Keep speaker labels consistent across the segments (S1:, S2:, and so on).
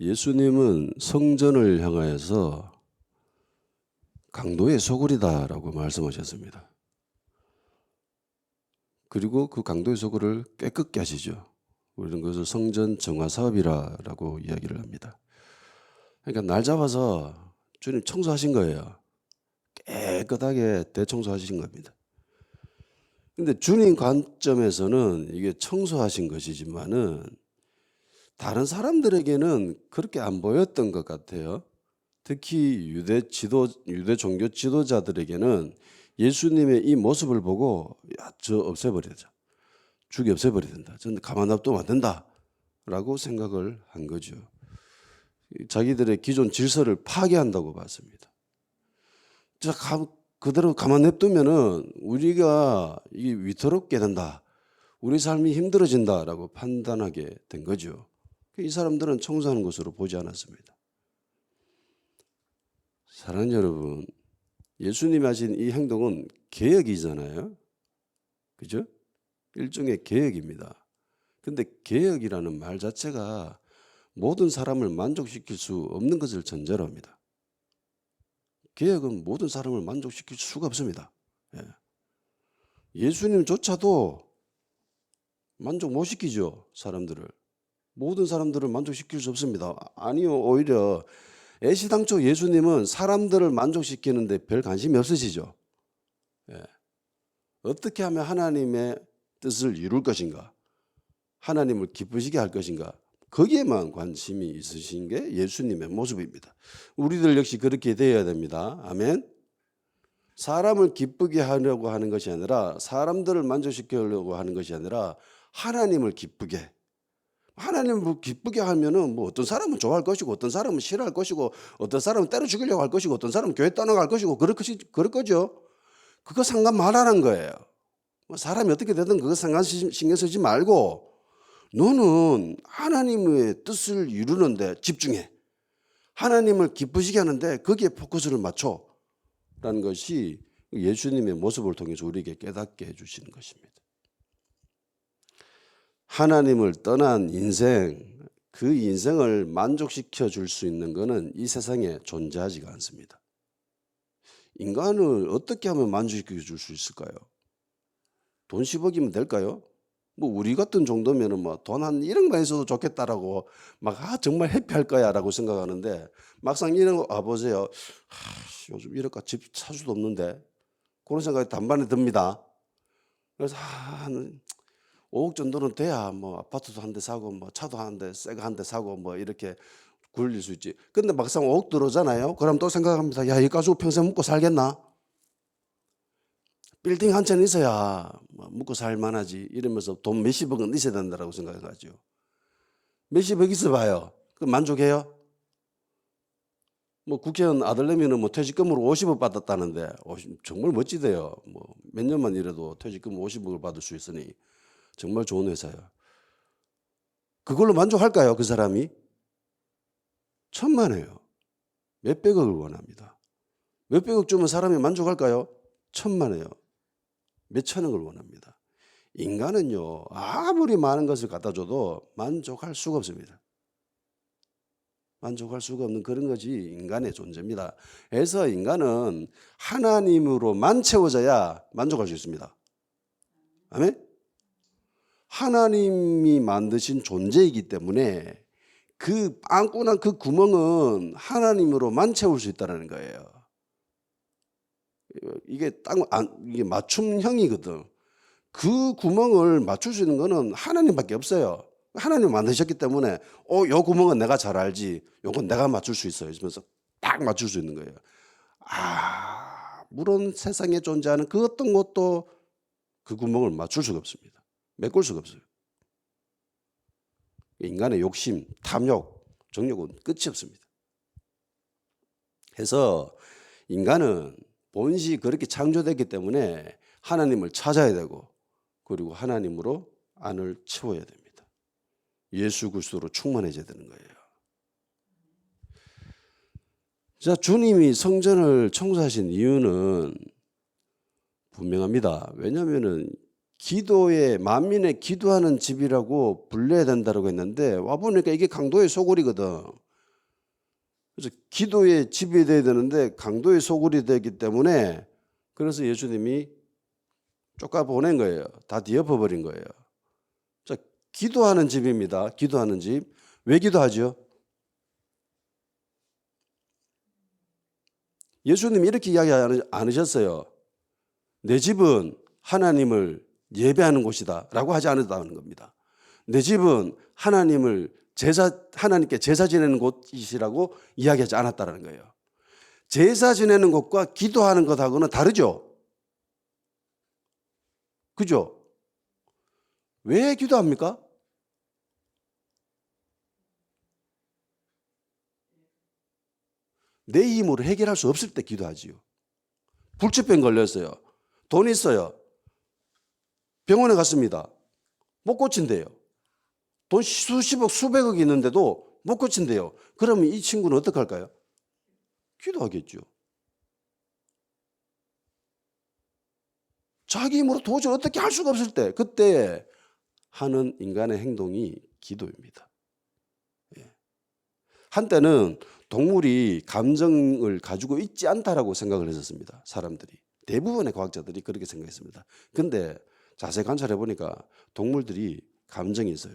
S1: 예수님은 성전을 향하여서 강도의 소굴이다라고 말씀하셨습니다. 그리고 그 강도의 소굴을 깨끗게 하시죠. 우리는 그것을 성전 정화 사업이라고 이야기를 합니다. 그러니까 날 잡아서 주님 청소하신 거예요. 깨끗하게 대청소하신 겁니다. 근데 주님 관점에서는 이게 청소하신 것이지만은 다른 사람들에게는 그렇게 안 보였던 것 같아요. 특히 유대 종교 지도자들에게는 예수님의 이 모습을 보고 야, 저 없애버리자. 죽이 없애버려야 된다. 저는 가만 놔두면 안 된다라고 생각을 한 거죠. 자기들의 기존 질서를 파괴한다고 봤습니다. 자, 그대로 가만 냅두면은 우리가 이게 위태롭게 된다. 우리 삶이 힘들어진다라고 판단하게 된 거죠. 이 사람들은 청소하는 것으로 보지 않았습니다. 사랑하는 여러분, 예수님이 하신 이 행동은 개혁이잖아요. 그죠? 일종의 개혁입니다. 근데 개혁이라는 말 자체가 모든 사람을 만족시킬 수 없는 것을 전제로 합니다. 개혁은 모든 사람을 만족시킬 수가 없습니다. 예수님조차도 만족 못 시키죠. 사람들을. 모든 사람들을 만족시킬 수 없습니다. 아니요, 오히려 애시당초 예수님은 사람들을 만족시키는데 별 관심이 없으시죠. 어떻게 하면 하나님의 뜻을 이룰 것인가, 하나님을 기쁘시게 할 것인가, 거기에만 관심이 있으신 게 예수님의 모습입니다. 우리들 역시 그렇게 되어야 됩니다. 아멘. 사람을 기쁘게 하려고 하는 것이 아니라, 사람들을 만족시키려고 하는 것이 아니라 하나님을 기쁘게. 하나님을 기쁘게 하면은 뭐 어떤 사람은 좋아할 것이고, 어떤 사람은 싫어할 것이고, 어떤 사람은 때려 죽이려고 할 것이고, 어떤 사람은 교회 떠나갈 것이고, 그럴 거죠. 그거 상관 말하는 거예요. 사람이 어떻게 되든 그거 신경 쓰지 말고 너는 하나님의 뜻을 이루는데 집중해. 하나님을 기쁘시게 하는데 거기에 포커스를 맞춰라는 것이 예수님의 모습을 통해서 우리에게 깨닫게 해주시는 것입니다. 하나님을 떠난 인생, 그 인생을 만족시켜 줄 수 있는 것은 이 세상에 존재하지가 않습니다. 인간을 어떻게 하면 만족시켜 줄 수 있을까요? 돈 10억이면 될까요? 뭐 우리 같은 정도면은 뭐 돈 한 1억만 있어도 좋겠다라고 막 정말 해피할 거야라고 생각하는데 막상 1억 보세요. 요즘 1억까지 집 살 수도 없는데 그런 생각이 단번에 듭니다. 그래서 한 5억 정도는 돼야 뭐 아파트도 한 대 사고 뭐 차도 한 대 새 거 한 대 사고 뭐 이렇게 굴릴 수 있지. 근데 막상 5억 들어오잖아요. 그럼 또 생각합니다. 야, 이 가지고 평생 먹고 살겠나? 빌딩 한 채는 있어야 먹고 살 만하지 이러면서 돈 몇십억은 있어야 된다고 생각하죠. 몇십억 있어봐요. 그럼 만족해요? 뭐 국회의원 아들내미는 뭐 퇴직금으로 50억 받았다는데 정말 멋지대요. 뭐 몇 년만 일해도 퇴직금 50억을 받을 수 있으니 정말 좋은 회사예요. 그걸로 만족할까요? 그 사람이? 천만에요. 몇백억을 원합니다. 몇백억 주면 사람이 만족할까요? 천만에요. 몇천억을 원합니다. 인간은요, 아무리 많은 것을 갖다 줘도 만족할 수가 없습니다. 만족할 수가 없는 그런 것이 인간의 존재입니다. 그래서 인간은 하나님으로만 채워져야 만족할 수 있습니다. 아멘? 하나님이 만드신 존재이기 때문에 그 빵꾸난 그 구멍은 하나님으로만 채울 수 있다는 거예요. 이게 이게 맞춤형이거든. 그 구멍을 맞출 수 있는 거는 하나님밖에 없어요. 하나님 만드셨기 때문에 요 구멍은 내가 잘 알지. 요건 내가 맞출 수 있어요. 이러면서 딱 맞출 수 있는 거예요. 물론 세상에 존재하는 그 어떤 것도 그 구멍을 맞출 수가 없습니다. 메꿀 수가 없어요. 인간의 욕심, 탐욕, 정욕은 끝이 없습니다. 해서 인간은 본시 그렇게 창조됐기 때문에 하나님을 찾아야 되고 그리고 하나님으로 안을 채워야 됩니다. 예수 그리스도로 충만해져야 되는 거예요. 자, 주님이 성전을 청소하신 이유는 분명합니다. 왜냐하면은 기도에 만민의 기도하는 집이라고 불려야 된다고 했는데 와 보니까 이게 강도의 소굴이거든. 그래서 기도에 지배돼야 되는데 강도의 소굴이 되기 때문에 그래서 예수님이 쫓아 보낸 거예요. 다 뒤엎어 버린 거예요. 자, 기도하는 집입니다. 기도하는 집. 왜 기도하죠? 예수님이 이렇게 이야기 안 하셨어요. 내 집은 하나님을 예배하는 곳이다 라고 하지 않았다는 겁니다. 내 집은 하나님께 제사 지내는 곳이라고 이야기하지 않았다는 거예요. 제사 지내는 곳과 기도하는 것하고는 다르죠. 그죠? 왜 기도합니까? 내 힘으로 해결할 수 없을 때 기도하지요. 불치병 걸렸어요. 돈 있어요. 병원에 갔습니다. 못 고친대요. 돈 수십억, 수백억이 있는데도 못 고친대요. 그러면 이 친구는 어떡할까요? 기도하겠죠. 자기 힘으로 도저히 어떻게 할 수가 없을 때 그때 하는 인간의 행동이 기도입니다. 한때는 동물이 감정을 가지고 있지 않다라고 생각을 했었습니다. 사람들이. 대부분의 과학자들이 그렇게 생각했습니다. 근데 자세히 관찰해 보니까 동물들이 감정이 있어요.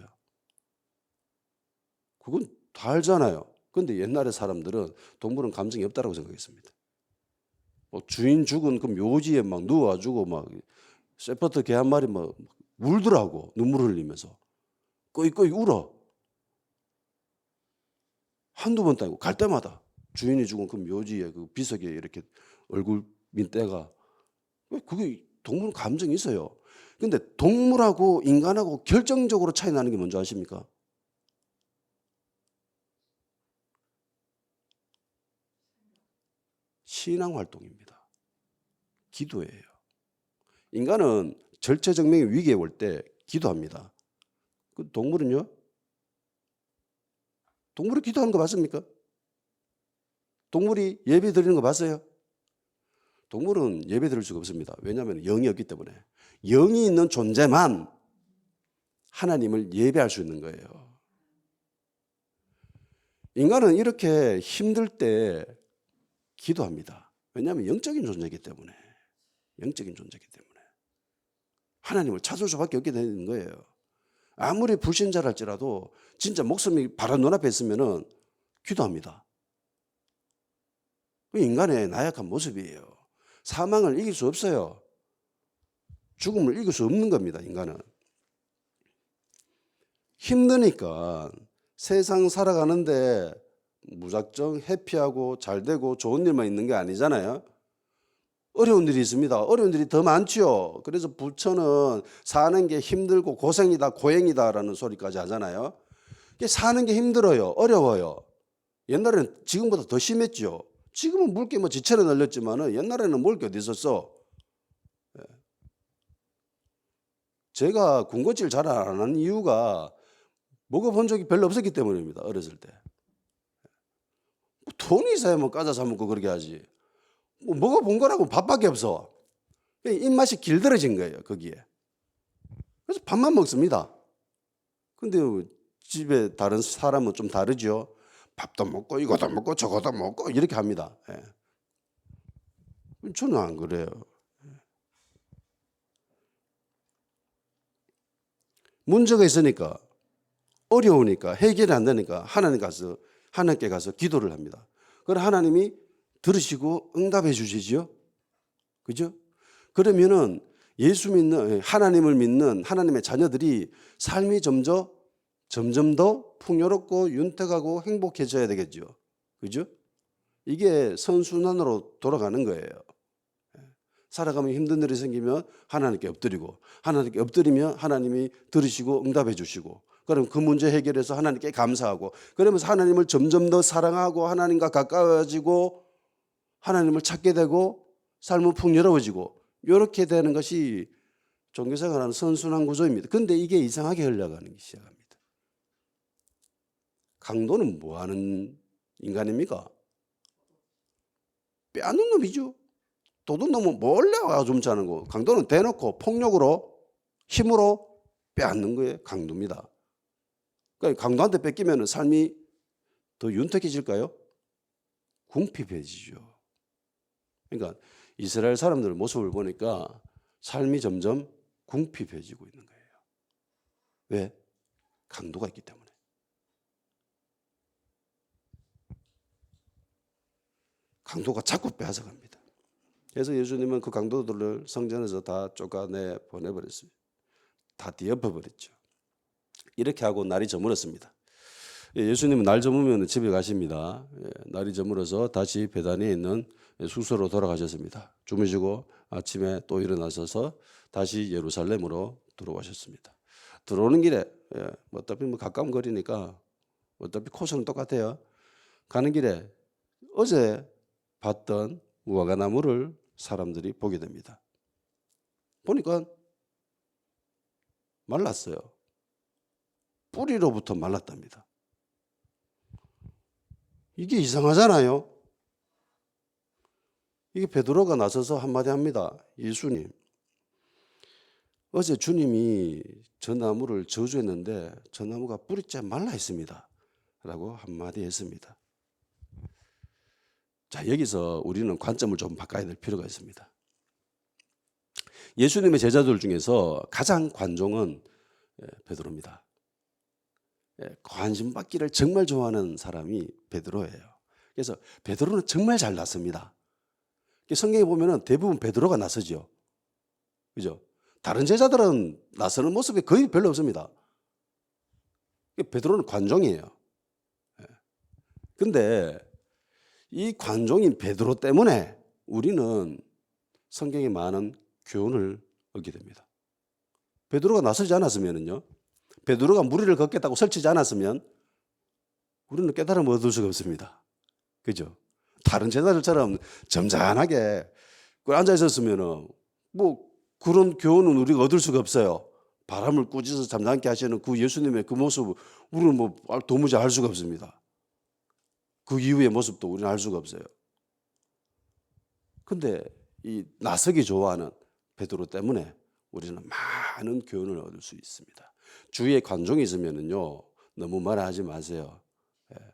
S1: 그건 다 알잖아요. 근데 옛날에 사람들은 동물은 감정이 없다라고 생각했습니다. 주인 죽은 그 묘지에 막 누워가지고 막 세퍼트 개 한 마리 막 울더라고. 눈물을 흘리면서. 꺼이꺼이 울어. 한두 번 따고 갈 때마다 주인이 죽은 그 묘지에 그 비석에 이렇게 얼굴 민때가 그게 동물은 감정이 있어요. 근데 동물하고 인간하고 결정적으로 차이 나는 게 뭔지 아십니까? 신앙 활동입니다. 기도예요. 인간은 절체절명의 위기에 올 때 기도합니다. 그 동물은요? 동물이 기도하는 거 봤습니까? 동물이 예배 드리는 거 봤어요? 동물은 예배 드릴 수가 없습니다. 왜냐하면 영이 없기 때문에. 영이 있는 존재만 하나님을 예배할 수 있는 거예요. 인간은 이렇게 힘들 때 기도합니다. 왜냐하면 영적인 존재이기 때문에. 영적인 존재이기 때문에. 하나님을 찾을 수밖에 없게 되는 거예요. 아무리 불신자랄지라도 진짜 목숨이 바로 눈앞에 있으면 기도합니다. 그 인간의 나약한 모습이에요. 사망을 이길 수 없어요. 죽음을 이길 수 없는 겁니다. 인간은. 힘드니까 세상 살아가는데 무작정 해피하고 잘되고 좋은 일만 있는 게 아니잖아요. 어려운 일이 있습니다. 어려운 일이 더 많죠. 그래서 부처는 사는 게 힘들고 고생이다 고행이다라는 소리까지 하잖아요. 사는 게 힘들어요. 어려워요. 옛날에는 지금보다 더 심했죠. 지금은 물개 뭐 지천에 널렸지만 옛날에는 먹을 게 어디 있었어. 제가 군것질 잘 안 하는 이유가 먹어본 적이 별로 없었기 때문입니다. 어렸을 때. 돈이 있어야 뭐 까자 사 먹고 그렇게 하지. 뭐 먹어본 거라고 밥밖에 없어. 입맛이 길들어진 거예요. 거기에. 그래서 밥만 먹습니다. 근데 집에 다른 사람은 좀 다르죠. 밥도 먹고 이것도 먹고 저것도 먹고 이렇게 합니다. 저는 안 그래요. 문제가 있으니까 어려우니까 해결이 안 되니까 하나님께 가서 기도를 합니다. 그럼 하나님이 들으시고 응답해 주시지요. 그죠? 그러면은 하나님을 믿는 하나님의 자녀들이 삶이 점점 더 풍요롭고 윤택하고 행복해져야 되겠죠. 그죠? 이게 선순환으로 돌아가는 거예요. 살아가면 힘든 일이 생기면 하나님께 엎드리고 하나님께 엎드리면 하나님이 들으시고 응답해 주시고 그럼 그 문제 해결해서 하나님께 감사하고 그러면서 하나님을 점점 더 사랑하고 하나님과 가까워지고 하나님을 찾게 되고 삶은 풍요로워지고 이렇게 되는 것이 종교생활하는 선순환 구조입니다. 그런데 이게 이상하게 흘러가기 시작합니다. 강도는 뭐하는 인간입니까? 빼앗는 놈이죠. 도둑놈은 몰래 와서 훔치는 거. 강도는 대놓고 폭력으로 힘으로 빼앗는 거예요. 강도입니다. 그러니까 강도한테 뺏기면 삶이 더 윤택해질까요? 궁핍해지죠. 그러니까 이스라엘 사람들 모습을 보니까 삶이 점점 궁핍해지고 있는 거예요. 왜? 강도가 있기 때문에. 강도가 자꾸 빼앗아갑니다. 그래서 예수님은 그 강도들을 성전에서 다 쫓아내 보내버렸어요. 다 뒤엎어버렸죠. 이렇게 하고 날이 저물었습니다. 예수님은 날 저무면 집에 가십니다. 날이 저물어서 다시 베다니에 있는 숙소로 돌아가셨습니다. 주무시고 아침에 또 일어나셔서 다시 예루살렘으로 들어오셨습니다. 들어오는 길에 어차피 가까운 거리니까 어차피 코스는 똑같아요. 가는 길에 어제 봤던 무화과나무를 사람들이 보게 됩니다. 보니까 말랐어요. 뿌리로부터 말랐답니다. 이게 이상하잖아요. 이게 베드로가 나서서 한마디 합니다. 예수님, 어제 주님이 저 나무를 저주했는데 저 나무가 뿌리째 말라 있습니다. 라고 한마디 했습니다. 자, 여기서 우리는 관점을 좀 바꿔야 될 필요가 있습니다. 예수님의 제자들 중에서 가장 관종은 베드로입니다. 관심 받기를 정말 좋아하는 사람이 베드로예요. 그래서 베드로는 정말 잘 나섭니다. 성경에 보면은 대부분 베드로가 나서죠. 그죠? 다른 제자들은 나서는 모습이 거의 별로 없습니다. 베드로는 관종이에요. 근데 이 관종인 베드로 때문에 우리는 성경에 많은 교훈을 얻게 됩니다. 베드로가 나서지 않았으면요, 베드로가 무리를 걷겠다고 설치지 않았으면 우리는 깨달음을 얻을 수가 없습니다. 그죠? 다른 제자들처럼 점잖하게 앉아 있었으면 그런 교훈은 우리가 얻을 수가 없어요. 바람을 꾸짖어서 잠잠케 하시는 그 예수님의 그 모습 우리는 도무지 알 수가 없습니다. 그 이후의 모습도 우리는 알 수가 없어요. 근데 이 나서기 좋아하는 베드로 때문에 우리는 많은 교훈을 얻을 수 있습니다. 주위에 관종이 있으면요, 너무 말하지 마세요.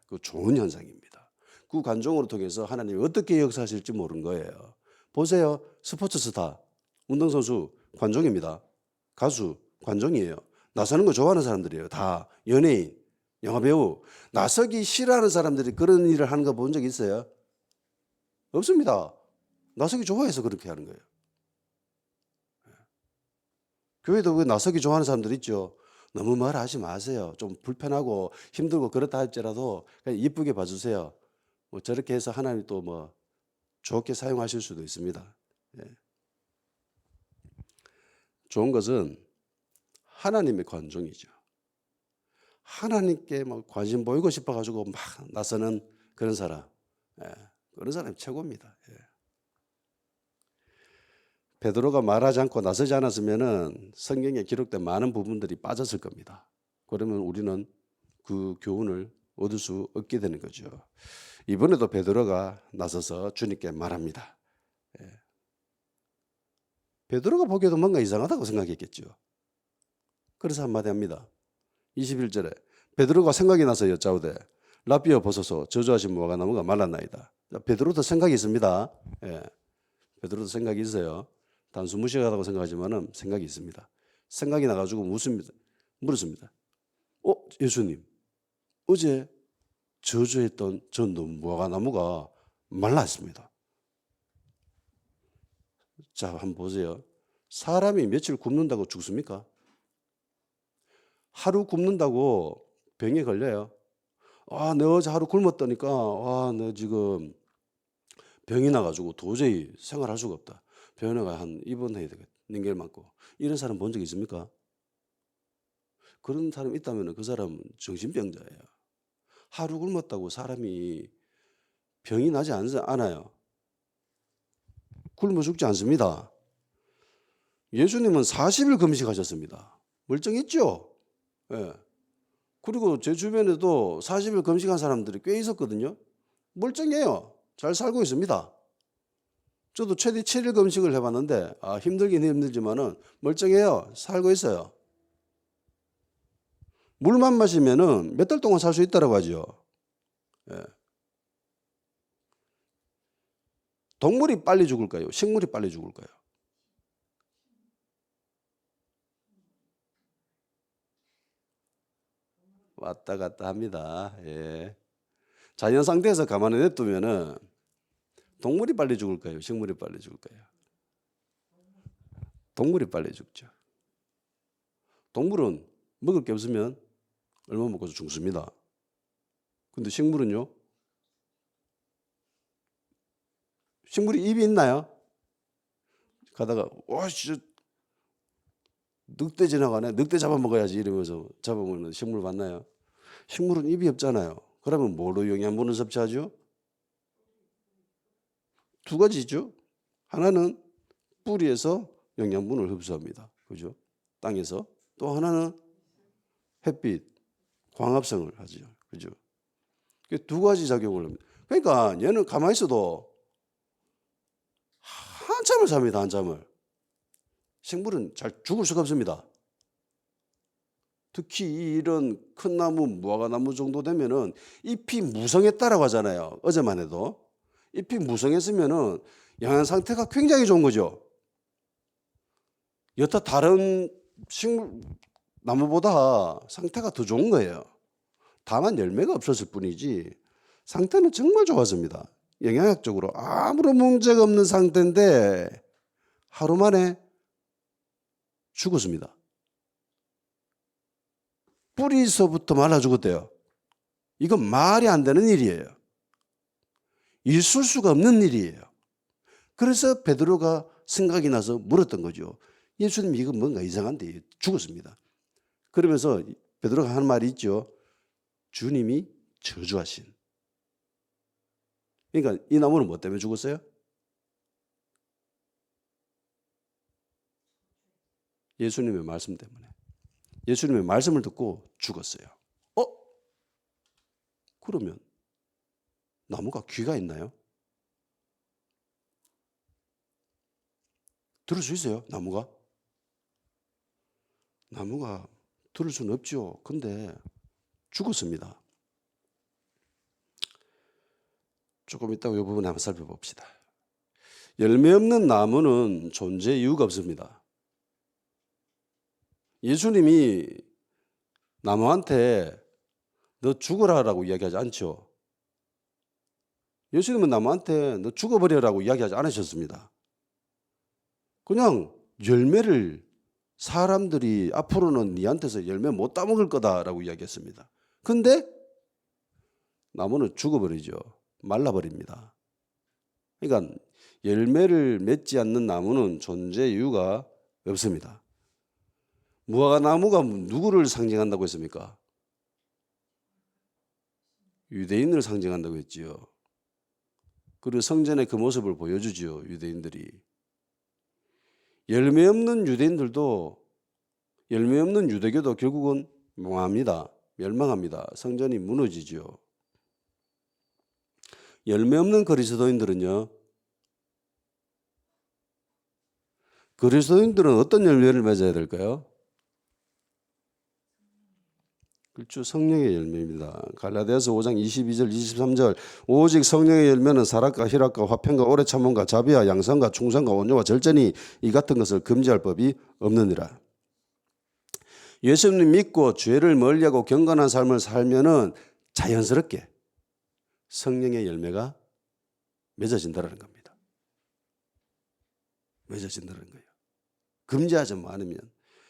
S1: 그 좋은 현상입니다. 그 관종으로 통해서 하나님이 어떻게 역사하실지 모르는 거예요. 보세요. 스포츠 스타, 운동선수 관종입니다. 가수 관종이에요. 나서는 거 좋아하는 사람들이에요. 다 연예인, 영화배우. 나서기 싫어하는 사람들이 그런 일을 하는 거 본 적 있어요? 없습니다. 나서기 좋아해서 그렇게 하는 거예요. 교회도 왜 나서기 좋아하는 사람들 있죠. 너무 말하지 마세요. 좀 불편하고 힘들고 그렇다 할지라도 그냥 이쁘게 봐주세요. 저렇게 해서 하나님 또 좋게 사용하실 수도 있습니다. 좋은 것은 하나님의 관종이죠. 하나님께 관심 보이고 싶어가지고 막 나서는 그런 사람, 그런 사람이 최고입니다. 베드로가 말하지 않고 나서지 않았으면은 성경에 기록된 많은 부분들이 빠졌을 겁니다. 그러면 우리는 그 교훈을 얻을 수 없게 되는 거죠. 이번에도 베드로가 나서서 주님께 말합니다. 베드로가 보기에도 뭔가 이상하다고 생각했겠죠. 그래서 한마디 합니다. 21절에 베드로가 생각이 나서 여짜오되 라비어 보소서 저주하신 무화과나무가 말랐나이다. 베드로도 생각이 있습니다. 베드로도 생각이 있어요. 단수 무식하다고 생각하지만 생각이 있습니다. 생각이 나가지고 물었습니다. 예수님, 어제 저주했던 저 무화과나무가 말랐습니다. 자, 한번 보세요. 사람이 며칠 굶는다고 죽습니까? 하루 굶는다고 병에 걸려요. 내 어제 하루 굶었다니까, 너 지금 병이 나가지고 도저히 생활할 수가 없다. 병원에 가 입원해야 되겠다. 링겔 맞고. 이런 사람 본 적 있습니까? 그런 사람 있다면 그 사람은 정신병자예요. 하루 굶었다고 사람이 병이 나지 않아요. 굶어 죽지 않습니다. 예수님은 40일 금식하셨습니다. 멀쩡했죠? 그리고 제 주변에도 40일 금식한 사람들이 꽤 있었거든요. 멀쩡해요. 잘 살고 있습니다. 저도 최대 7일 금식을 해봤는데 힘들긴 힘들지만은 멀쩡해요. 살고 있어요. 물만 마시면은 몇 달 동안 살 수 있다고 하죠. 동물이 빨리 죽을까요? 식물이 빨리 죽을까요? 왔다 갔다 합니다. 예. 자연 상태에서 가만히 냅두면은 동물이 빨리 죽을까요? 식물이 빨리 죽을까요? 동물이 빨리 죽죠. 동물은 먹을 게 없으면 얼마 먹고서 죽습니다. 근데 식물은요? 식물이 입이 있나요? 가다가 와씨 늑대 지나가네. 늑대 잡아먹어야지 이러면서 잡아먹는 식물 봤나요? 식물은 입이 없잖아요. 그러면 뭐로 영양분을 섭취하죠? 두 가지죠. 하나는 뿌리에서 영양분을 흡수합니다. 그죠? 땅에서. 또 하나는 햇빛, 광합성을 하죠. 그죠? 두 가지 작용을 합니다. 그러니까 얘는 가만히 있어도 한참을 삽니다. 한참을. 식물은 잘 죽을 수가 없습니다. 특히 이런 큰 나무, 무화과나무 정도 되면은 잎이 무성했다라고 하잖아요. 어제만 해도. 잎이 무성했으면은 영양 상태가 굉장히 좋은 거죠. 여타 다른 식물, 나무보다 상태가 더 좋은 거예요. 다만 열매가 없었을 뿐이지 상태는 정말 좋았습니다. 영양학적으로 아무런 문제가 없는 상태인데 하루 만에 죽었습니다. 뿌리서부터 말라 죽었대요. 이건 말이 안 되는 일이에요. 있을 수가 없는 일이에요. 그래서 베드로가 생각이 나서 물었던 거죠. 예수님 이거 뭔가 이상한데 죽었습니다. 그러면서 베드로가 하는 말이 있죠. 주님이 저주하신. 그러니까 이 나무는 뭐 때문에 죽었어요? 예수님의 말씀 때문에. 예수님의 말씀을 듣고 죽었어요. 그러면 나무가 귀가 있나요? 들을 수 있어요? 나무가 들을 수는 없죠. 근데 죽었습니다. 조금 이따가 이 부분 한번 살펴봅시다. 열매 없는 나무는 존재 이유가 없습니다. 예수님이 나무한테 너 죽어라라고 이야기하지 않죠. 예수님은 나무한테 너 죽어버려라고 이야기하지 않으셨습니다. 그냥 열매를 사람들이 앞으로는 네한테서 열매 못 따먹을 거다라고 이야기했습니다. 근데 나무는 죽어버리죠. 말라버립니다. 그러니까 열매를 맺지 않는 나무는 존재 이유가 없습니다. 무화과 나무가 누구를 상징한다고 했습니까? 유대인을 상징한다고 했지요. 그리고 성전의 그 모습을 보여주지요. 유대인들이. 열매 없는 유대인들도 열매 없는 유대교도 결국은 망합니다. 멸망합니다. 성전이 무너지죠. 열매 없는 그리스도인들은요. 그리스도인들은 어떤 열매를 맺어야 될까요? 그렇죠. 성령의 열매입니다. 갈라디아서 5장 22절 23절 오직 성령의 열매는 사랑과 희락과 화평과 오래 참음과 자비와 양선과 충성과 온유와 절제니 이 같은 것을 금지할 법이 없느니라. 예수님 믿고 죄를 멀리하고 경건한 삶을 살면은 자연스럽게 성령의 열매가 맺어진다는 겁니다. 맺어진다는 거예요. 금지하지 않으면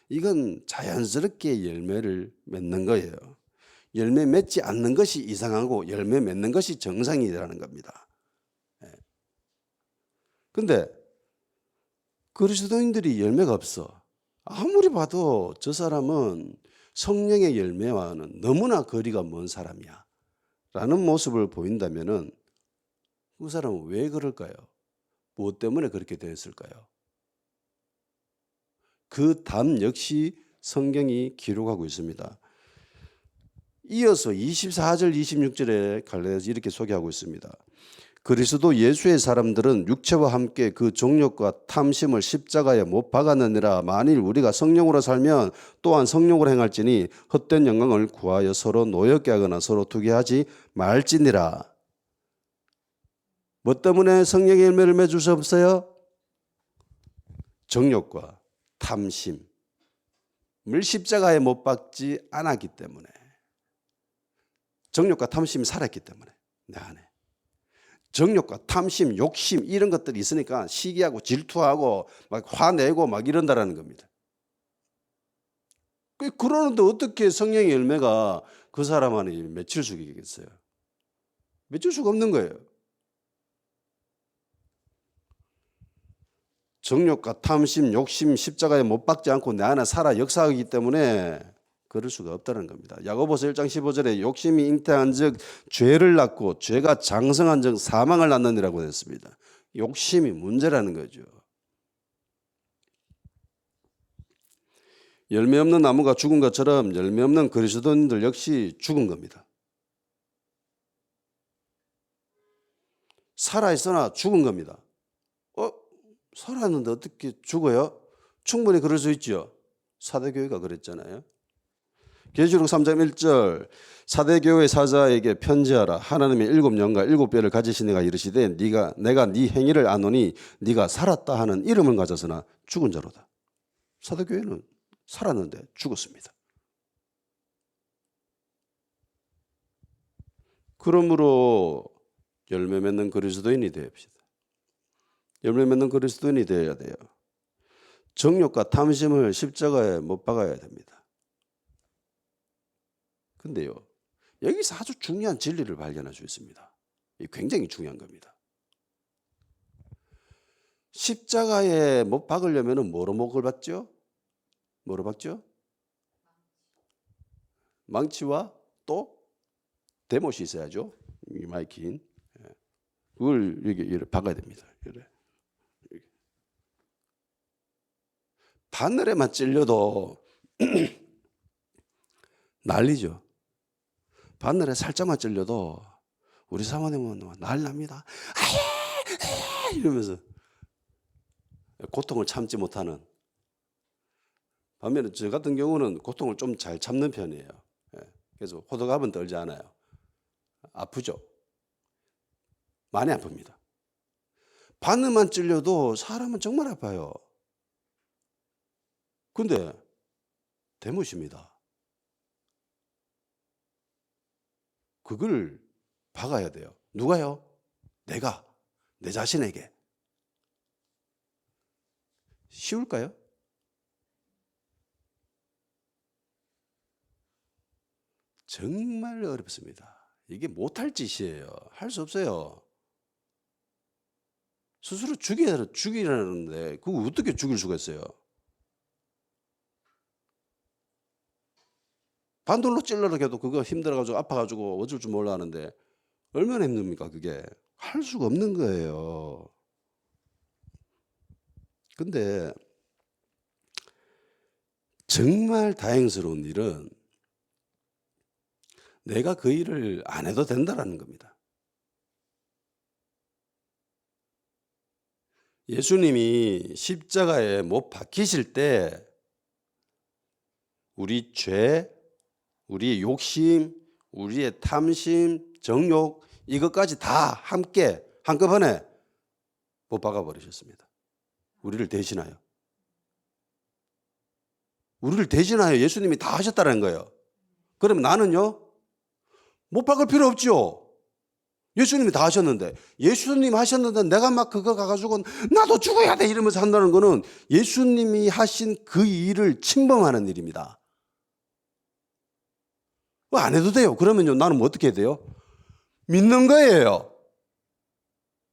S1: 이건 자연스럽게 열매를 맺는 거예요. 열매 맺지 않는 것이 이상하고 열매 맺는 것이 정상이라는 겁니다. 그런데 그리스도인들이 열매가 없어. 아무리 봐도 저 사람은 성령의 열매와는 너무나 거리가 먼 사람이야 라는 모습을 보인다면 그 사람은 왜 그럴까요? 무엇 때문에 그렇게 되었을까요? 그 답 역시 성경이 기록하고 있습니다. 이어서 24절 26절에 갈라디아서 이렇게 소개하고 있습니다. 그리스도 예수의 사람들은 육체와 함께 그 정욕과 탐심을 십자가에 못 박았느니라. 만일 우리가 성령으로 살면 또한 성령으로 행할지니 헛된 영광을 구하여 서로 노엽게 하거나 서로 투기하지 말지니라. 뭐 때문에 성령의 열매를 맺을 수 없어요? 정욕과 탐심을 십자가에 못 박지 않았기 때문에, 정욕과 탐심이 살았기 때문에 내 안에 정욕과 탐심, 욕심 이런 것들이 있으니까 시기하고 질투하고 막 화내고 막 이런다라는 겁니다. 그러는데 어떻게 성령의 열매가 그 사람 안에 맺힐 수가 있겠어요? 맺힐 수가 없는 거예요. 정욕과 탐심, 욕심 십자가에 못 박지 않고 내 안에 살아 역사하기 때문에 그럴 수가 없다는 겁니다. 야고보서 1장 15절에 욕심이 잉태한 즉 죄를 낳고 죄가 장성한 즉 사망을 낳느니라고 했습니다. 욕심이 문제라는 거죠. 열매 없는 나무가 죽은 것처럼 열매 없는 그리스도인들 역시 죽은 겁니다. 살아있으나 죽은 겁니다. 살았는데 어떻게 죽어요? 충분히 그럴 수 있죠. 사대교회가 그랬잖아요. 계시록 3장 1절 사대교회 사자에게 편지하라. 하나님의 7영과 7뼈를 가지신 이가 이르시되 내가 네 행위를 아노니 네가 살았다 하는 이름을 가졌으나 죽은 자로다. 사대교회는 살았는데 죽었습니다. 그러므로 열매 맺는 그리스도인이 되읍시다. 열매 맺는 그리스도인이 되어야 돼요. 정욕과 탐심을 십자가에 못 박아야 됩니다. 근데요, 여기서 아주 중요한 진리를 발견할 수 있습니다. 굉장히 중요한 겁니다. 십자가에 못 박으려면 뭐로 못을 박죠? 뭐로 박죠? 망치와 또 대못이 있어야죠. 이 마이킨. 그걸 이렇게 박아야 됩니다. 바늘에만 찔려도 난리죠. 바늘에 살짝만 찔려도 우리 사모님은 난리 납니다. 이러면서 고통을 참지 못하는. 반면에 저 같은 경우는 고통을 좀 잘 참는 편이에요. 그래서 호들갑은 떨지 않아요. 아프죠. 많이 아픕니다. 바늘만 찔려도 사람은 정말 아파요. 근데 대못입니다. 그걸 박아야 돼요. 누가요? 내가 내 자신에게. 쉬울까요? 정말 어렵습니다. 이게 못할 짓이에요. 할 수 없어요. 스스로 죽이라는데 그거 어떻게 죽일 수가 있어요? 반돌로 찔러라 해도 그거 힘들어가지고 아파가지고 어쩔 줄 몰라 하는데 얼마나 힘듭니까 그게. 할 수가 없는 거예요. 근데 정말 다행스러운 일은 내가 그 일을 안 해도 된다는 겁니다. 예수님이 십자가에 못 박히실 때 우리 죄, 우리의 욕심, 우리의 탐심, 정욕 이것까지 다 함께 한꺼번에 못 박아버리셨습니다. 우리를 대신하여. 우리를 대신하여 예수님이 다 하셨다는 거예요. 그러면 나는요? 못 박을 필요 없죠. 예수님이 다 하셨는데, 예수님 하셨는데 내가 막 그거 가가지고 나도 죽어야 돼 이러면서 한다는 거는 예수님이 하신 그 일을 침범하는 일입니다. 안 해도 돼요. 그러면요 나는 뭐 어떻게 해야 돼요? 믿는 거예요.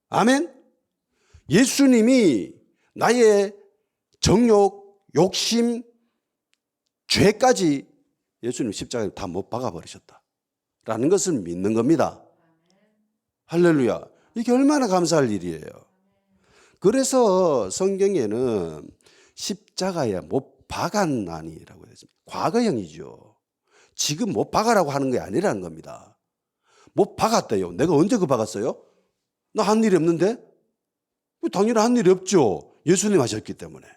S1: 아멘? 예수님이 나의 정욕, 욕심, 죄까지 예수님 십자가에 다 못 박아버리셨다라는 것을 믿는 겁니다. 할렐루야. 이게 얼마나 감사할 일이에요. 그래서 성경에는 십자가에 못 박았나니라고 했습니다. 과거형이죠. 지금 못 박아라고 하는 게 아니라는 겁니다. 못 박았대요. 내가 언제 그 박았어요? 나 한 일이 없는데? 당연히 한 일이 없죠. 예수님 하셨기 때문에.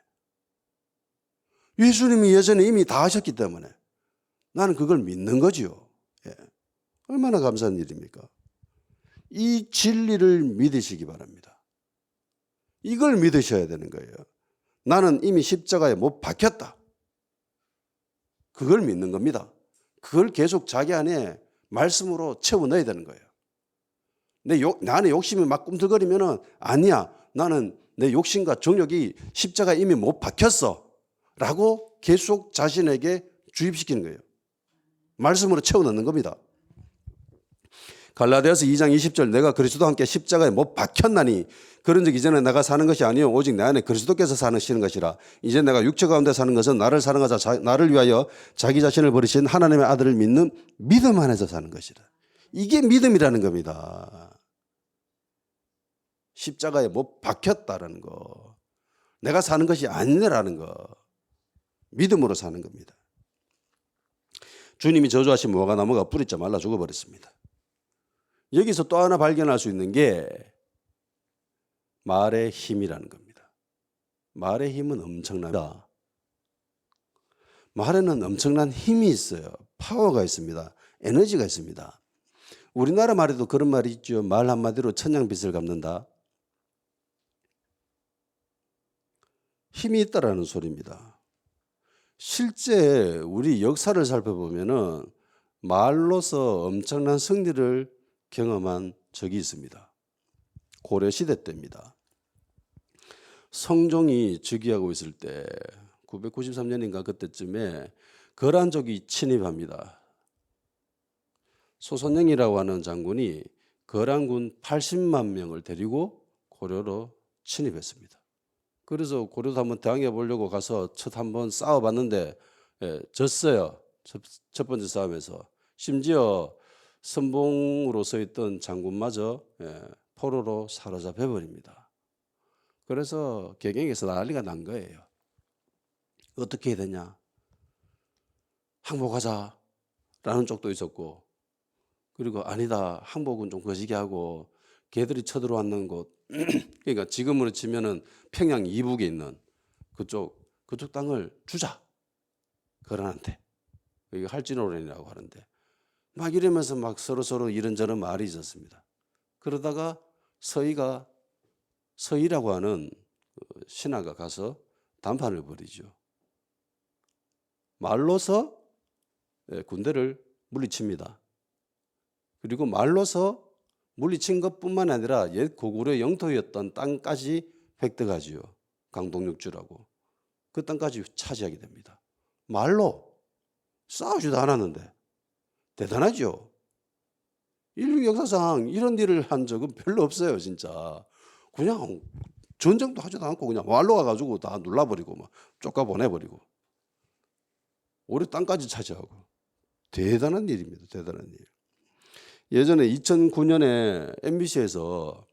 S1: 예수님이 예전에 이미 다 하셨기 때문에 나는 그걸 믿는 거지요. 예. 얼마나 감사한 일입니까? 이 진리를 믿으시기 바랍니다. 이걸 믿으셔야 되는 거예요. 나는 이미 십자가에 못 박혔다. 그걸 믿는 겁니다. 그걸 계속 자기 안에 말씀으로 채워 넣어야 되는 거예요. 내 안에 욕심이 막 꿈틀거리면은 아니야. 나는 내 욕심과 정욕이 십자가에 이미 못 박혔어. 라고 계속 자신에게 주입시키는 거예요. 말씀으로 채워 넣는 겁니다. 갈라디아서 2장 20절 내가 그리스도와 함께 십자가에 못 박혔나니 그런즉 이제는 내가 사는 것이 아니요 오직 내 안에 그리스도께서 사시는 것이라. 이제 내가 육체 가운데 사는 것은 나를 사랑하자 나를 위하여 자기 자신을 버리신 하나님의 아들을 믿는 믿음 안에서 사는 것이라. 이게 믿음이라는 겁니다. 십자가에 못 박혔다라는 거. 내가 사는 것이 아니라는 거. 믿음으로 사는 겁니다. 주님이 저주하신 무화과 나무가 뿌리째 말라 죽어버렸습니다. 여기서 또 하나 발견할 수 있는 게 말의 힘이라는 겁니다. 말의 힘은 엄청납니다. 말에는 엄청난 힘이 있어요. 파워가 있습니다. 에너지가 있습니다. 우리나라 말에도 그런 말이 있죠. 말 한마디로 천냥빚을 갚는다. 힘이 있다라는 소리입니다. 실제 우리 역사를 살펴보면은 말로서 엄청난 승리를 경험한 적이 있습니다. 고려시대 때입니다. 성종이 즉위하고 있을 때 993년인가 그때쯤에 거란족이 침입합니다. 소선영이라고 하는 장군이 거란군 80만 명을 데리고 고려로 침입했습니다. 그래서 고려도 한번 당해 보려고 가서 첫 한번 싸워봤는데 졌어요. 첫 번째 싸움에서. 심지어 선봉으로 서 있던 장군마저 포로로 사로잡혀 버립니다. 그래서 개경에서 난리가 난 거예요. 어떻게 해야 되냐? 항복하자라는 쪽도 있었고, 그리고 아니다, 항복은 좀 거시기 하고 걔들이 쳐들어왔는 곳, 그러니까 지금으로 치면은 평양 이북에 있는 그쪽 땅을 주자. 거란한테. 이게 할진호론이라고 하는데. 막 이러면서 막 서로 이런저런 말이 있었습니다. 그러다가 서희라고 하는 신하가 가서 담판을 벌이죠. 말로서 군대를 물리칩니다. 그리고 말로서 물리친 것뿐만 아니라 옛 고구려 영토였던 땅까지 획득하지요. 강동육주라고. 그 땅까지 차지하게 됩니다. 말로 싸우지도 않았는데. 대단하죠. 인류 역사상 이런 일을 한 적은 별로 없어요, 진짜. 그냥 전쟁도 하지도 않고 그냥 말로 와가지고 다 눌러버리고 막 쫓아보내버리고 오래 땅까지 차지하고. 대단한 일입니다. 대단한 일. 예전에 2009년에 MBC에서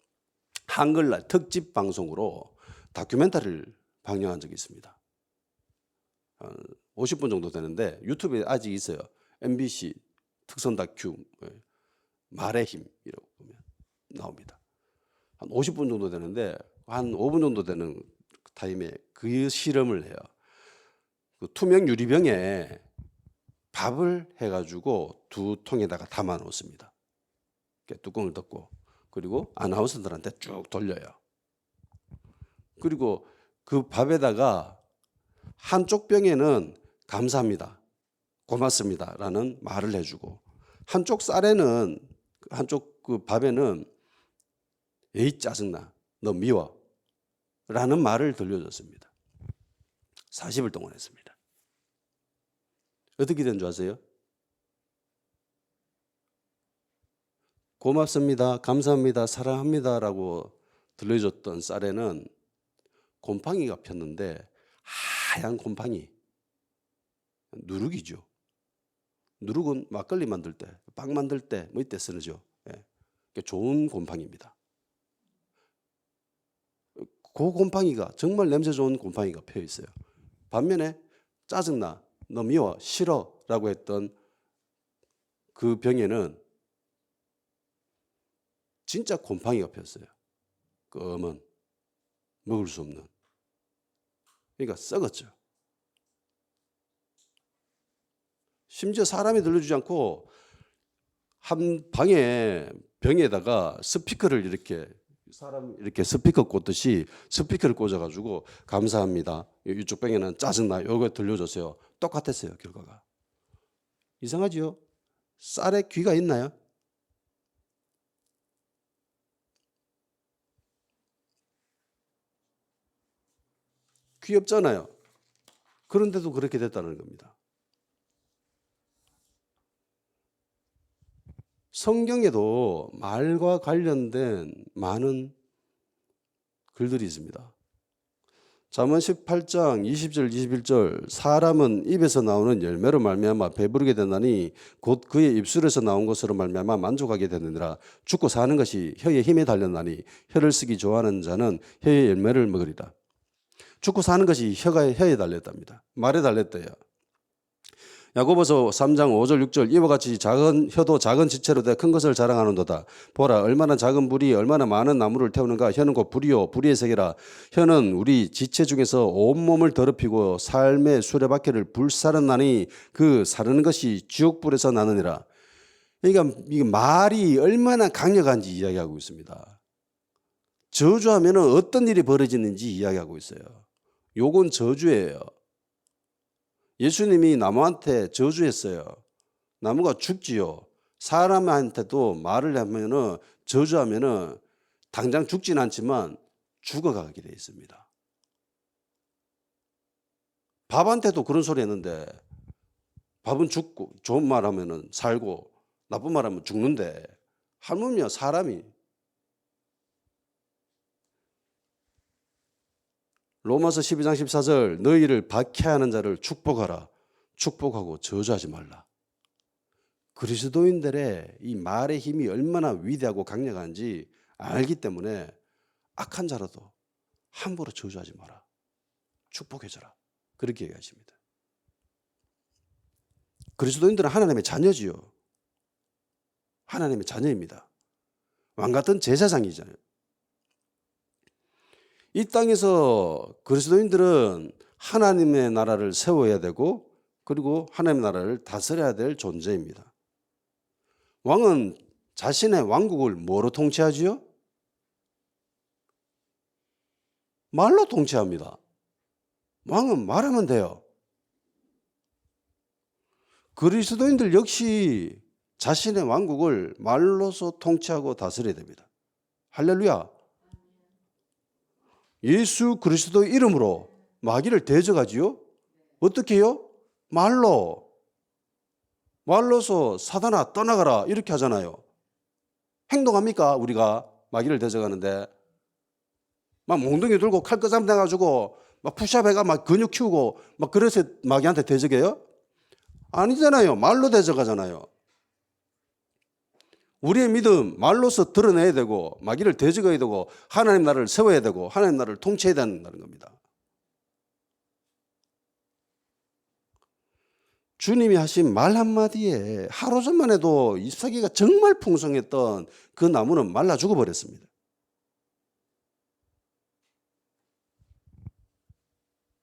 S1: 한글날 특집 방송으로 다큐멘터리를 방영한 적이 있습니다. 50분 정도 되는데 유튜브에 아직 있어요. MBC 특선 다큐 말의 힘이라고 보면 나옵니다. 한 50분 정도 되는데 한 5분 정도 되는 타임에 그 실험을 해요. 그 투명 유리병에 밥을 해가지고 두 통에다가 담아 놓습니다. 뚜껑을 덮고 그리고 아나운서들한테 쭉 돌려요. 그리고 그 밥에다가 한쪽 병에는 감사합니다, 고맙습니다 라는 말을 해주고 한쪽 쌀에는 한쪽 그 밥에는 에이 짜증나, 너 미워 라는 말을 들려줬습니다. 40일 동안 했습니다. 어떻게 된 줄 아세요? 고맙습니다, 감사합니다, 사랑합니다 라고 들려줬던 쌀에는 곰팡이가 폈는데 하얀 곰팡이, 누룩이죠. 누룩은 막걸리 만들 때, 빵 만들 때, 뭐 이때 쓰죠. 좋은 곰팡이입니다. 그 곰팡이가 정말 냄새 좋은 곰팡이가 펴 있어요. 반면에 짜증나, 너 미워, 싫어 라고 했던 그 병에는 진짜 곰팡이가 폈어요. 검은, 먹을 수 없는. 그러니까 썩었죠. 심지어 사람이 들려주지 않고 한 방에 병에다가 스피커를 이렇게 사람 이렇게 스피커 꽂듯이 스피커를 꽂아가지고 감사합니다. 이쪽 병에는 짜증나. 요거 들려줬어요. 똑같았어요 결과가. 이상하지요? 쌀에 귀가 있나요? 귀 없잖아요. 그런데도 그렇게 됐다는 겁니다. 성경에도 말과 관련된 많은 글들이 있습니다. 잠언 18장 20절 21절 사람은 입에서 나오는 열매로 말미암아 배부르게 된다니 곧 그의 입술에서 나온 것으로 말미암아 만족하게 되느니라. 죽고 사는 것이 혀의 힘에 달렸나니 혀를 쓰기 좋아하는 자는 혀의 열매를 먹으리라. 죽고 사는 것이 혀에 달렸답니다. 말에 달렸대요. 야고보서 3장 5절 6절 이와 같이 작은 혀도 작은 지체로 돼 큰 것을 자랑하는도다. 보라 얼마나 작은 불이 얼마나 많은 나무를 태우는가. 혀는 곧 불이요 불의 세계라. 혀는 우리 지체 중에서 온몸을 더럽히고 삶의 수레바퀴를 불사르나니 그 사르는 것이 지옥불에서 나느니라. 그러니까 이 말이 얼마나 강력한지 이야기하고 있습니다. 저주하면 어떤 일이 벌어지는지 이야기하고 있어요. 요건 저주예요. 예수님이 나무한테 저주했어요. 나무가 죽지요. 사람한테도 말을 하면은 저주하면은 당장 죽진 않지만 죽어가게 돼 있습니다. 밥한테도 그런 소리 했는데 밥은 죽고 좋은 말 하면은 살고 나쁜 말 하면 죽는데 하물며 사람이 로마서 12장 14절 너희를 박해하는 자를 축복하라. 축복하고 저주하지 말라. 그리스도인들의 이 말의 힘이 얼마나 위대하고 강력한지 알기 때문에 악한 자라도 함부로 저주하지 마라. 축복해줘라. 그렇게 얘기하십니다. 그리스도인들은 하나님의 자녀지요. 하나님의 자녀입니다. 왕같은 제사장이잖아요. 이 땅에서 그리스도인들은 하나님의 나라를 세워야 되고 그리고 하나님의 나라를 다스려야 될 존재입니다. 왕은 자신의 왕국을 뭐로 통치하지요? 말로 통치합니다. 왕은 말하면 돼요. 그리스도인들 역시 자신의 왕국을 말로서 통치하고 다스려야 됩니다. 할렐루야. 예수 그리스도 이름으로 마귀를 대적하지요. 어떻게 해요? 말로서 사단아 떠나가라 이렇게 하잖아요. 행동합니까? 우리가 마귀를 대적하는데 막 몽둥이 들고 칼거잠 돼가지고 막 푸시업해가 막 근육 키우고 막 그래서 마귀한테 대적해요? 아니잖아요. 말로 대적하잖아요. 우리의 믿음 말로서 드러내야 되고 마귀를 대적해야 되고 하나님 나라를 세워야 되고 하나님 나라를 통치해야 된다는 겁니다. 주님이 하신 말 한마디에 하루 전만 해도 잎사귀가 정말 풍성했던 그 나무는 말라 죽어버렸습니다.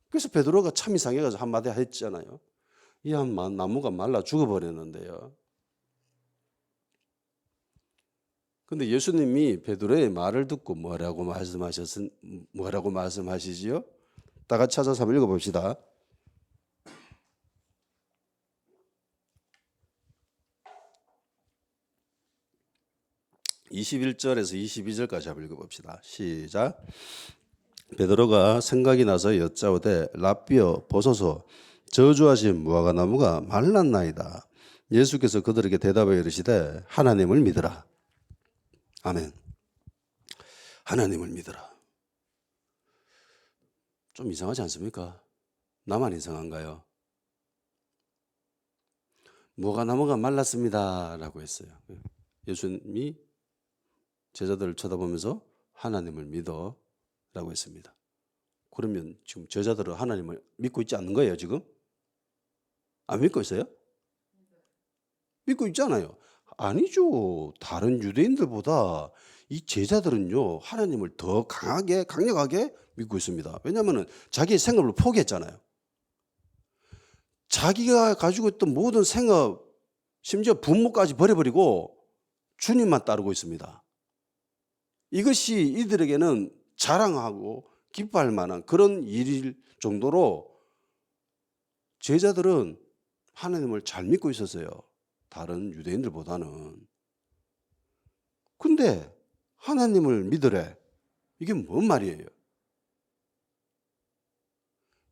S1: 그래서 베드로가 참 이상해가지고 한마디 했잖아요. 이 한 나무가 말라 죽어버렸는데요. 근데 예수님이 베드로의 말을 듣고 뭐라고 말씀하시지요? 다 같이 찾아서 한번 읽어봅시다. (21절에서 22절까지) 한번 읽어봅시다. 시작. 베드로가 생각이 나서 여짜오되 라삐어 보소서 저주하신 무화과나무가 말랐나이다. 예수께서 그들에게 대답하여 이르시되 하나님을 믿으라. 아멘. 하나님을 믿어라. 좀 이상하지 않습니까? 나만 이상한가요? 무화과나무가 말랐습니다 라고 했어요. 예수님이 제자들을 쳐다보면서 하나님을 믿어 라고 했습니다. 그러면 지금 제자들은 하나님을 믿고 있지 않는 거예요 지금? 안 믿고 있어요? 믿고 있잖아요. 아니죠. 다른 유대인들보다 이 제자들은요 하나님을 더 강력하게 믿고 있습니다. 왜냐하면 자기의 생업을 포기했잖아요. 자기가 가지고 있던 모든 생업 심지어 부모까지 버려버리고 주님만 따르고 있습니다. 이것이 이들에게는 자랑하고 기뻐할 만한 그런 일일 정도로 제자들은 하나님을 잘 믿고 있었어요. 다른 유대인들보다는. 근데 하나님을 믿으래. 이게 뭔 말이에요?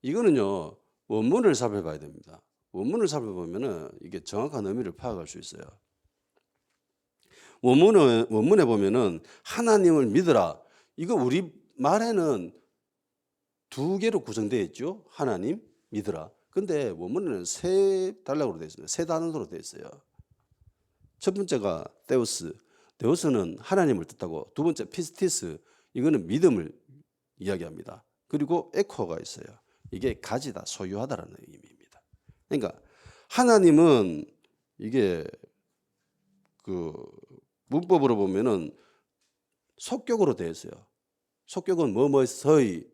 S1: 이거는요, 원문을 살펴봐야 됩니다. 원문을 살펴보면은 이게 정확한 의미를 파악할 수 있어요. 원문에 보면은 하나님을 믿으라. 이거 우리 말에는 두 개로 구성되어 있죠. 하나님, 믿으라. 근데 원문에는 세 단락으로 되어 있습니다. 세 단어로 되어 있어요. 첫 번째가 데우스. 데우스는 하나님을 뜻하고, 두 번째 피스티스. 이거는 믿음을 이야기합니다. 그리고 에코가 있어요. 이게 가지다, 소유하다라는 의미입니다. 그러니까 하나님은 이게 그 문법으로 보면은 속격으로 되어 있어요. 속격은 뭐뭐서의,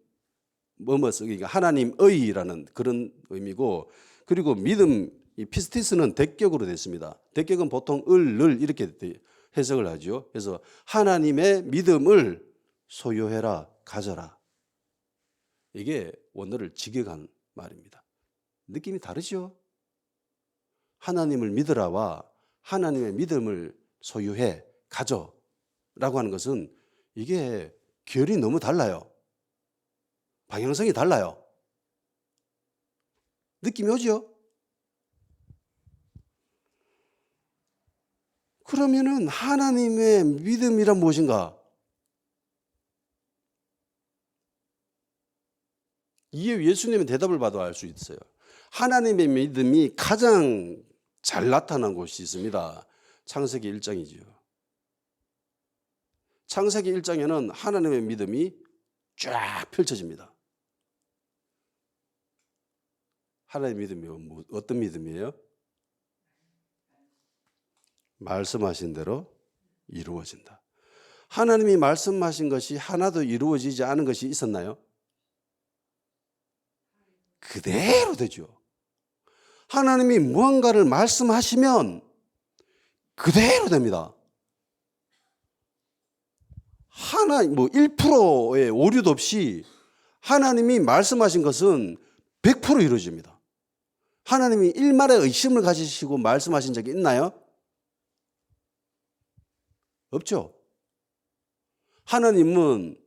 S1: 그러니까 하나님의라는 그런 의미고, 그리고 믿음, 이 피스티스는 대격으로 되어 있습니다. 대격은 보통 을 이렇게 해석을 하죠. 그래서 하나님의 믿음을 소유해라, 가져라. 이게 원어를 직역한 말입니다. 느낌이 다르죠? 하나님을 믿으라와 하나님의 믿음을 소유해, 가져 라고 하는 것은 이게 결이 너무 달라요. 방향성이 달라요. 느낌이 오죠? 그러면은 하나님의 믿음이란 무엇인가? 이에 예수님의 대답을 봐도 알 수 있어요. 하나님의 믿음이 가장 잘 나타난 곳이 있습니다. 창세기 1장이죠. 창세기 1장에는 하나님의 믿음이 쫙 펼쳐집니다. 하나님의 믿음이 어떤 믿음이에요? 말씀하신 대로 이루어진다. 하나님이 말씀하신 것이 하나도 이루어지지 않은 것이 있었나요? 그대로 되죠. 하나님이 무언가를 말씀하시면 그대로 됩니다. 하나 1%의 오류도 없이 하나님이 말씀하신 것은 100% 이루어집니다. 하나님이 일말의 의심을 가지시고 말씀하신 적이 있나요? 없죠. 하나님은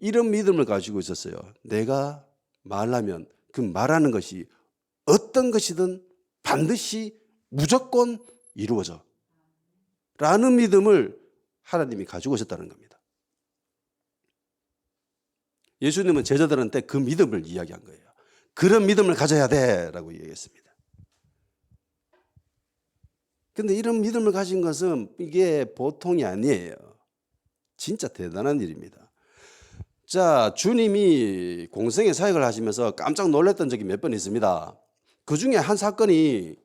S1: 이런 믿음을 가지고 있었어요. 내가 말하면 그 말하는 것이 어떤 것이든 반드시 무조건 이루어져 라는 믿음을 하나님이 가지고 있었다는 겁니다. 예수님은 제자들한테 그 믿음을 이야기한 거예요. 그런 믿음을 가져야 돼 라고 얘기했습니다. 근데 이런 믿음을 가진 것은 이게 보통이 아니에요. 진짜 대단한 일입니다. 자, 주님이 공생의 사역을 하시면서 깜짝 놀랐던 적이 몇 번 있습니다. 그 중에 한 사건이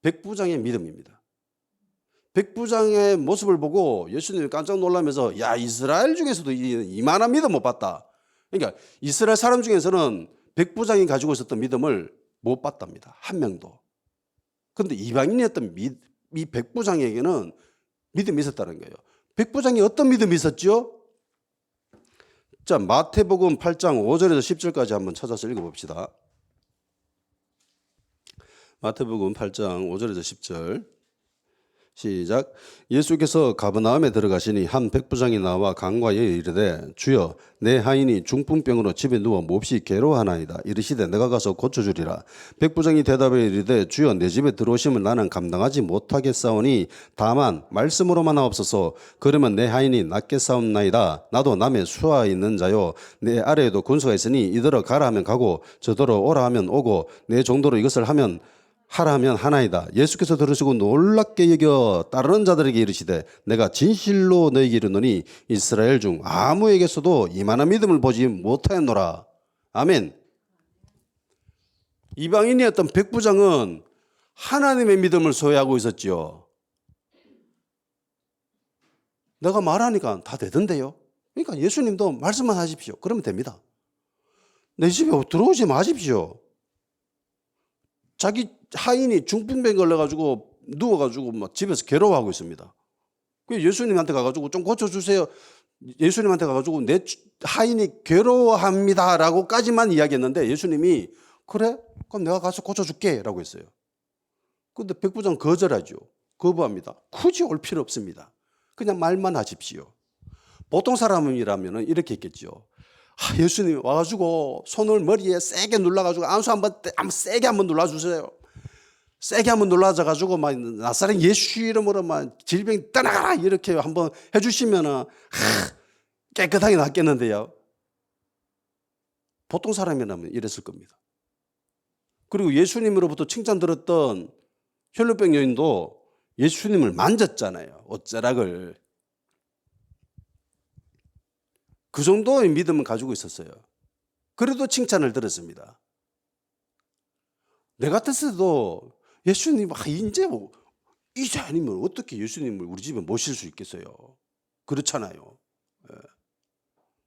S1: 백부장의 믿음입니다. 백부장의 모습을 보고 예수님이 깜짝 놀라면서 야, 이스라엘 중에서도 이만한 믿음 못 봤다. 그러니까 이스라엘 사람 중에서는 백부장이 가지고 있었던 믿음을 못 봤답니다. 한 명도. 그런데 이방인이었던 이 백부장에게는 믿음이 있었다는 거예요. 백부장이 어떤 믿음이 있었죠? 자, 마태복음 8장 5절에서 10절까지 한번 찾아서 읽어봅시다. 마태복음 8장 5절에서 10절 시작. 예수께서 가버나움에 들어가시니 한 백부장이 나와 강과에 이르되 주여 내 하인이 중풍병으로 집에 누워 몹시 괴로워하나이다. 이르시되 내가 가서 고쳐주리라. 백부장이 대답해 이르되 주여 내 집에 들어오시면 나는 감당하지 못하겠사오니 다만 말씀으로만 하옵소서. 그러면 내 하인이 낫겠사옵나이다. 나도 남의 수하 있는 자요 내 아래에도 군수가 있으니 이더러 가라 하면 가고 저더러 오라 하면 오고 내 정도로 이것을 하면 하라면 하나이다. 예수께서 들으시고 놀랍게 여겨 따르는 자들에게 이르시되 내가 진실로 너희에게 이르노니 이스라엘 중 아무에게서도 이만한 믿음을 보지 못하였노라. 아멘. 이방인이었던 백부장은 하나님의 믿음을 소유하고 있었지요. 내가 말하니까 다 되던데요. 그러니까 예수님도 말씀만 하십시오. 그러면 됩니다. 내 집에 들어오지 마십시오. 자기 하인이 중풍병 걸려가지고 누워가지고 막 집에서 괴로워하고 있습니다. 그 예수님한테 가가지고 좀 고쳐주세요. 예수님한테 가가지고 내 하인이 괴로워합니다라고까지만 이야기했는데 예수님이 그래? 그럼 내가 가서 고쳐줄게 라고 했어요. 근데 백부장 거절하죠. 거부합니다. 굳이 올 필요 없습니다. 그냥 말만 하십시오. 보통 사람이라면 이렇게 했겠죠. 예수님 와가지고 손을 머리에 세게 눌러가지고 안수 한번 세게 한번 눌러주세요. 세게 한번 눌러져가지고 막 나사렛 예수 이름으로 막 질병 떠나가라 이렇게 한번 해주시면은 깨끗하게 낫겠는데요. 보통 사람이라면 이랬을 겁니다. 그리고 예수님으로부터 칭찬 들었던 혈루병 여인도 예수님을 만졌잖아요. 옷자락을. 그 정도의 믿음을 가지고 있었어요. 그래도 칭찬을 들었습니다. 내 같았어도 예수님 이제 이제 아니면 어떻게 예수님을 우리 집에 모실 수 있겠어요? 그렇잖아요.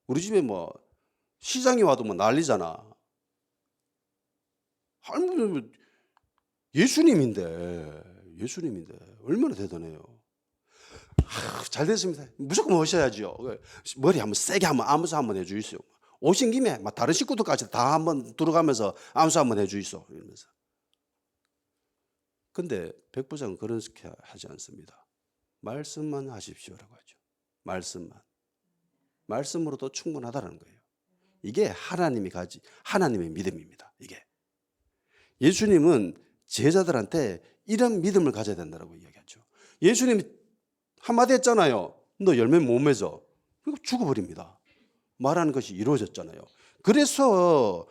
S1: 우리 집에 뭐 시장에 와도 뭐 난리잖아. 할머니 예수님인데 얼마나 대단해요. 잘 됐습니다. 무조건 오셔야죠. 머리 한번 세게 한번 암수 한번 해주이소. 오신 김에 다른 식구들까지 다 한번 들어가면서 암수 한번 해주이소. 이러면서. 근데 백부장은 그렇게 하지 않습니다. 말씀만 하십시오라고 하죠. 말씀만. 말씀으로도 충분하다는 거예요. 이게 하나님의 믿음입니다. 이게. 예수님은 제자들한테 이런 믿음을 가져야 된다고 이야기하죠. 예수님이 한마디 했잖아요. 너 열매 못 맺어. 그리고 죽어버립니다. 말하는 것이 이루어졌잖아요. 그래서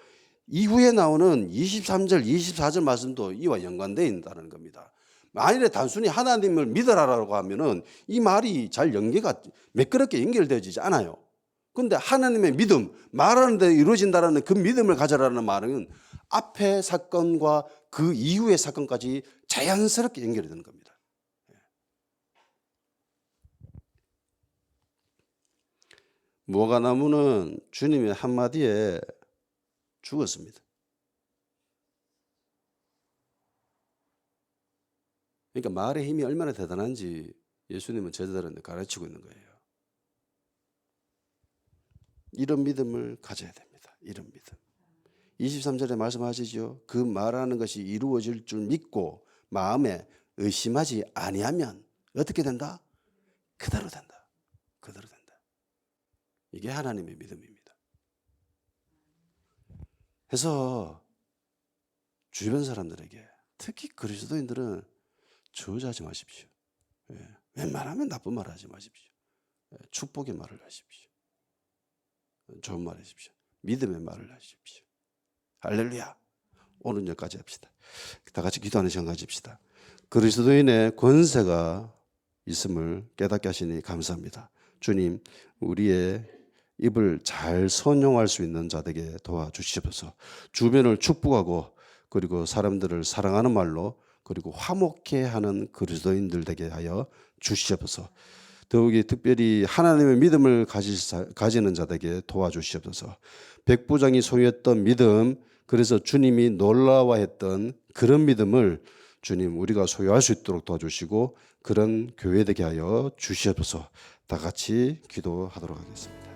S1: 이후에 나오는 23절, 24절 말씀도 이와 연관되어 있다는 겁니다. 만일에 단순히 하나님을 믿어라라고 하면은 이 말이 잘 매끄럽게 연결되어지지 않아요. 그런데 하나님의 믿음, 말하는 데 이루어진다는 그 믿음을 가져라는 말은 앞의 사건과 그 이후의 사건까지 자연스럽게 연결이 되는 겁니다. 무화과나무는 주님의 한마디에 죽었습니다. 그러니까 말의 힘이 얼마나 대단한지 예수님은 제자들한테 가르치고 있는 거예요. 이런 믿음을 가져야 됩니다. 이런 믿음. 23절에 말씀하시죠. 그 말하는 것이 이루어질 줄 믿고 마음에 의심하지 아니하면 어떻게 된다? 그대로 된다. 그대로 된다. 이게 하나님의 믿음입니다. 그래서 주변 사람들에게 특히 그리스도인들은 저주하지 마십시오. 웬만하면 나쁜 말 하지 마십시오. 축복의 말을 하십시오. 좋은 말 하십시오. 믿음의 말을 하십시오. 할렐루야. 오늘 여기까지 합시다. 다 같이 기도하는 시간 가집시다. 그리스도인의 권세가 있음을 깨닫게 하시니 감사합니다. 주님, 우리의 입을 잘 선용할 수 있는 자에게 도와주시옵소서. 주변을 축복하고 그리고 사람들을 사랑하는 말로 그리고 화목해 하는 그리스도인들 되게 하여 주시옵소서. 더욱이 특별히 하나님의 믿음을 가지는 자에게 도와주시옵소서. 백부장이 소유했던 믿음, 그래서 주님이 놀라워했던 그런 믿음을 주님 우리가 소유할 수 있도록 도와주시고 그런 교회 되게 하여 주시옵소서. 다 같이 기도하도록 하겠습니다.